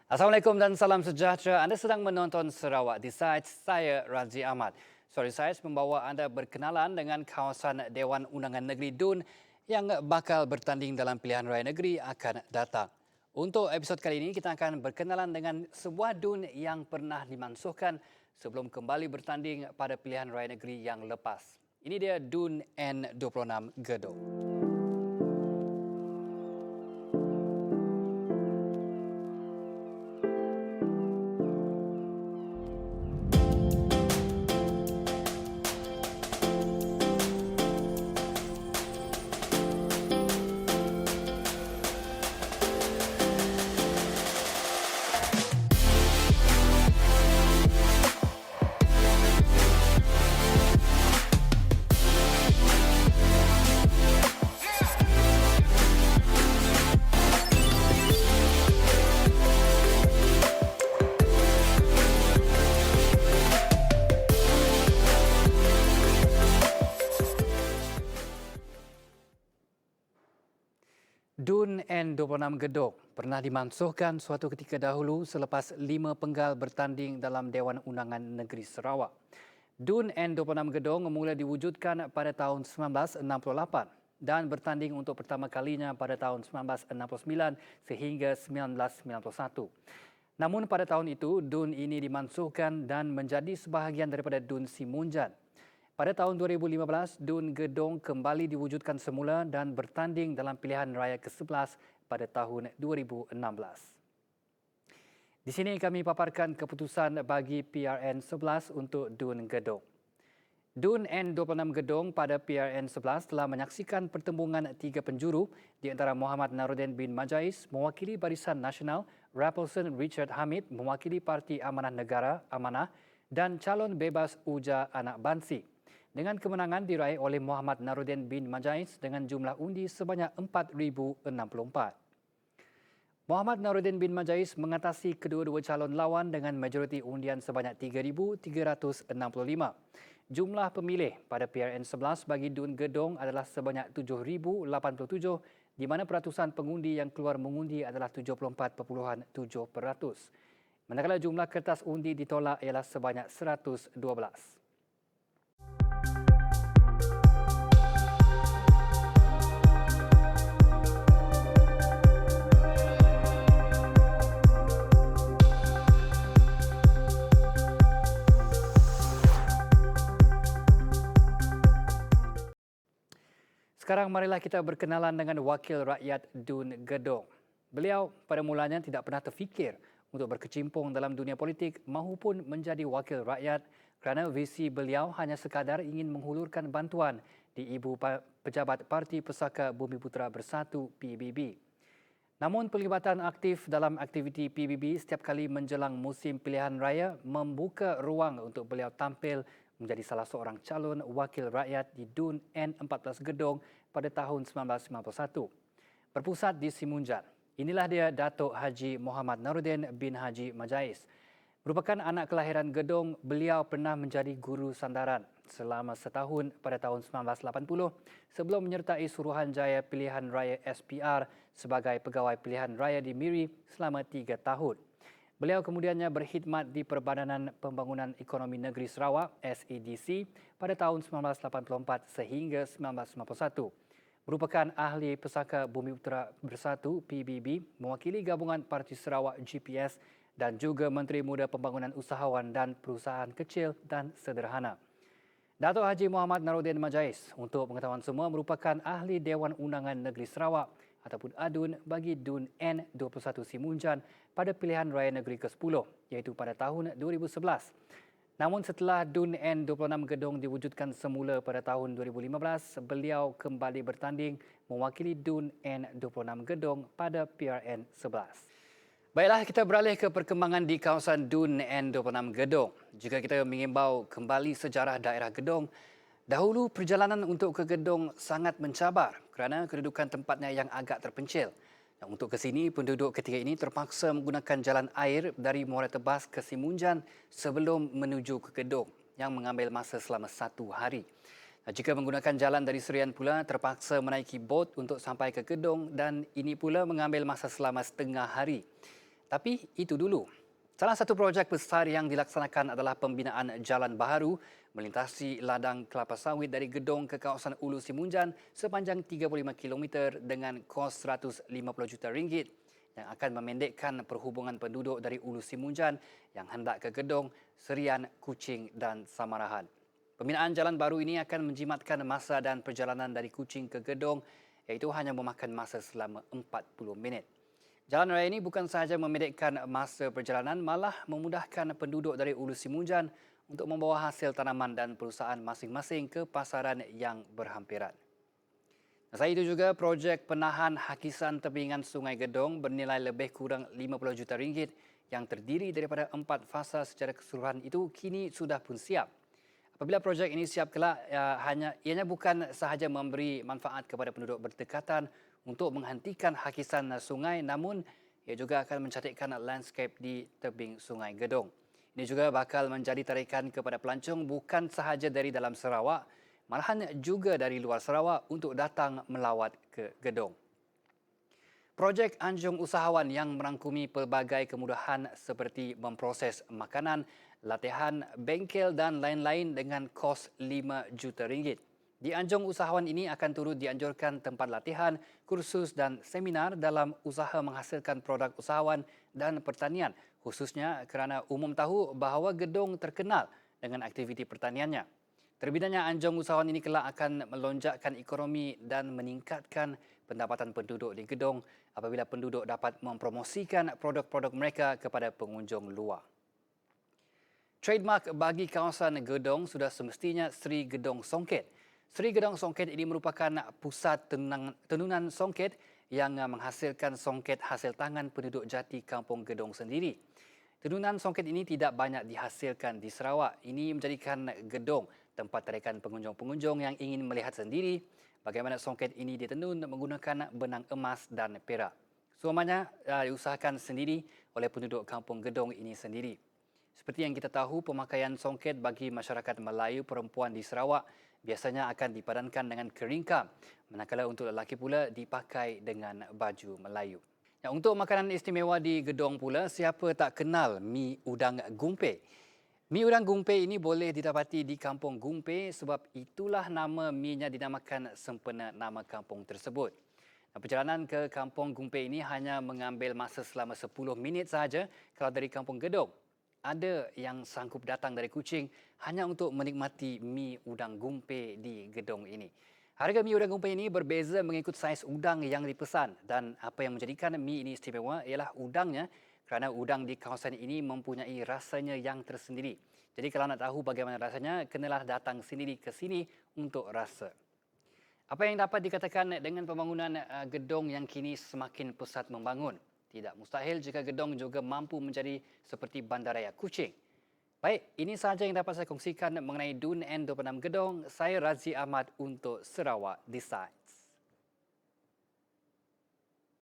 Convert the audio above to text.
Assalamualaikum dan salam sejahtera. Anda sedang menonton Sarawak Decides. Saya Razi Ahmad. Story Size membawa anda berkenalan dengan kawasan Dewan Undangan Negeri DUN yang bakal bertanding dalam pilihan raya negeri akan datang. Untuk episod kali ini, kita akan berkenalan dengan sebuah DUN yang pernah dimansuhkan sebelum kembali bertanding pada pilihan raya negeri yang lepas. Ini dia DUN N26 Gedong. DUN N26 Gedong pernah dimansuhkan suatu ketika dahulu selepas 5 penggal bertanding dalam Dewan Undangan Negeri Sarawak. DUN N26 Gedong mula diwujudkan pada tahun 1968 dan bertanding untuk pertama kalinya pada tahun 1969 sehingga 1991. Namun pada tahun itu, DUN ini dimansuhkan dan menjadi sebahagian daripada DUN Simunjan. Pada tahun 2015, DUN Gedong kembali diwujudkan semula dan bertanding dalam pilihan raya ke-11 pada tahun 2016. Di sini kami paparkan keputusan bagi PRN 11 untuk DUN Gedong. DUN N26 Gedong pada PRN 11 telah menyaksikan pertembungan 3 penjuru di antara Muhammad Naruddin bin Majais mewakili Barisan Nasional, Rapelson Richard Hamid mewakili Parti Amanah Negara Amanah dan calon bebas Uja Anak Bansi. Dengan kemenangan diraih oleh Muhammad Naruddin bin Majais dengan jumlah undi sebanyak 4,064. Muhammad Naruddin bin Majais mengatasi kedua-dua calon lawan dengan majoriti undian sebanyak 3,365. Jumlah pemilih pada PRN 11 bagi DUN Gedong adalah sebanyak 7,087 di mana peratusan pengundi yang keluar mengundi adalah 74.7%. Manakala jumlah kertas undi ditolak ialah sebanyak 112. Sekarang marilah kita berkenalan dengan Wakil Rakyat DUN Gedong. Beliau pada mulanya tidak pernah terfikir untuk berkecimpung dalam dunia politik mahupun menjadi wakil rakyat kerana visi beliau hanya sekadar ingin menghulurkan bantuan di Ibu Pejabat Parti Pesaka Bumiputera Bersatu PBB. Namun pelibatan aktif dalam aktiviti PBB setiap kali menjelang musim pilihan raya membuka ruang untuk beliau tampil menjadi salah seorang calon wakil rakyat di DUN N14 Gedong pada tahun 1991. Berpusat di Simunjan, inilah dia Datuk Haji Muhammad Naruddin bin Haji Majais. Merupakan anak kelahiran Gedong, beliau pernah menjadi guru sandaran selama setahun pada tahun 1980 sebelum menyertai Suruhanjaya Pilihan Raya SPR sebagai pegawai pilihan raya di Miri selama 3 tahun. Beliau kemudiannya berkhidmat di Perbadanan Pembangunan Ekonomi Negeri Sarawak SEDC pada tahun 1984 sehingga 1991. Merupakan ahli Pesaka Bumiputera Bersatu PBB, mewakili gabungan Parti Sarawak GPS dan juga Menteri Muda Pembangunan Usahawan dan Perusahaan Kecil dan Sederhana. Datuk Haji Muhammad Naruddin Majais, untuk pengetahuan semua, merupakan ahli Dewan Undangan Negeri Sarawak ataupun ADUN bagi DUN N21 Simunjan pada pilihan raya negeri ke-10 iaitu pada tahun 2011. Namun setelah DUN N26 Gedong diwujudkan semula pada tahun 2015, beliau kembali bertanding mewakili DUN N26 Gedong pada PRN 11. Baiklah, kita beralih ke perkembangan di kawasan DUN N26 Gedong. Jika kita mengimbau kembali sejarah daerah Gedong, dahulu perjalanan untuk ke Gedong sangat mencabar kerana kedudukan tempatnya yang agak terpencil. Dan untuk ke sini, penduduk ketiga ini terpaksa menggunakan jalan air dari Muara Tebas ke Simunjan sebelum menuju ke Gedong yang mengambil masa selama 1 hari. Jika menggunakan jalan dari Serian pula, terpaksa menaiki bot untuk sampai ke Gedong dan ini pula mengambil masa selama setengah hari. Tapi itu dulu. Salah satu projek besar yang dilaksanakan adalah pembinaan jalan baharu melintasi ladang kelapa sawit dari Gedong ke kawasan Ulu Simunjan sepanjang 35 km dengan kos RM150 juta yang akan memendekkan perhubungan penduduk dari Ulu Simunjan yang hendak ke Gedong, Serian, Kuching dan Samarahan. Pembinaan jalan baru ini akan menjimatkan masa dan perjalanan dari Kuching ke Gedong iaitu hanya memakan masa selama 40 minit. Jalan raya ini bukan sahaja memendekkan masa perjalanan, malah memudahkan penduduk dari Ulu Simunjan untuk membawa hasil tanaman dan perusahaan masing-masing ke pasaran yang berhampiran. Selain itu juga, projek penahan hakisan tebingan Sungai Gedong bernilai lebih kurang RM50 juta yang terdiri daripada 4 fasa secara keseluruhan itu kini sudah pun siap. Apabila projek ini siap kelak, ianya bukan sahaja memberi manfaat kepada penduduk berdekatan untuk menghentikan hakisan sungai, namun ia juga akan mencantikkan landscape di tebing Sungai Gedong. Ini juga bakal menjadi tarikan kepada pelancong bukan sahaja dari dalam Sarawak, malahan juga dari luar Sarawak untuk datang melawat ke Gedong. Projek Anjung Usahawan yang merangkumi pelbagai kemudahan seperti memproses makanan, latihan, bengkel dan lain-lain dengan kos RM5 juta. Di Anjung Usahawan ini akan turut dianjurkan tempat latihan, kursus dan seminar dalam usaha menghasilkan produk usahawan dan pertanian, khususnya kerana umum tahu bahawa Gedong terkenal dengan aktiviti pertaniannya. Terbinanya Anjung Usahawan ini kelak akan melonjakkan ekonomi dan meningkatkan pendapatan penduduk di Gedong apabila penduduk dapat mempromosikan produk-produk mereka kepada pengunjung luar. Trademark bagi kawasan Gedong sudah semestinya Sri Gedong Songket. Sri Gedong Songket ini merupakan pusat tenunan songket yang menghasilkan songket hasil tangan penduduk jati Kampung Gedong sendiri. Tenunan songket ini tidak banyak dihasilkan di Sarawak. Ini menjadikan Gedong tempat tarikan pengunjung-pengunjung yang ingin melihat sendiri bagaimana songket ini ditenun menggunakan benang emas dan perak. Semuanya diusahakan sendiri oleh penduduk Kampung Gedong ini sendiri. Seperti yang kita tahu, pemakaian songket bagi masyarakat Melayu perempuan di Sarawak biasanya akan dipadankan dengan keringkam, manakala untuk lelaki pula dipakai dengan baju Melayu. Untuk makanan istimewa di Gedong pula, siapa tak kenal mi udang gumpe? Mi udang gumpe ini boleh didapati di Kampung Gumpe sebab itulah nama mi-nya dinamakan sempena nama kampung tersebut. Perjalanan ke Kampung Gumpe ini hanya mengambil masa selama 10 minit sahaja kalau dari Kampung Gedong. Ada yang sanggup datang dari Kuching hanya untuk menikmati mi udang gumpe di Gedong ini. Harga mi udang gumpe ini berbeza mengikut saiz udang yang dipesan dan apa yang menjadikan mi ini istimewa ialah udangnya kerana udang di kawasan ini mempunyai rasanya yang tersendiri. Jadi kalau nak tahu bagaimana rasanya, kenalah datang sendiri ke sini untuk rasa. Apa yang dapat dikatakan dengan pembangunan Gedong yang kini semakin pesat membangun? Tidak mustahil jika Gedong juga mampu menjadi seperti Bandaraya Kuching. Baik, ini sahaja yang dapat saya kongsikan mengenai DUN N26 Gedong. Saya Razi Ahmad untuk Sarawak Decide.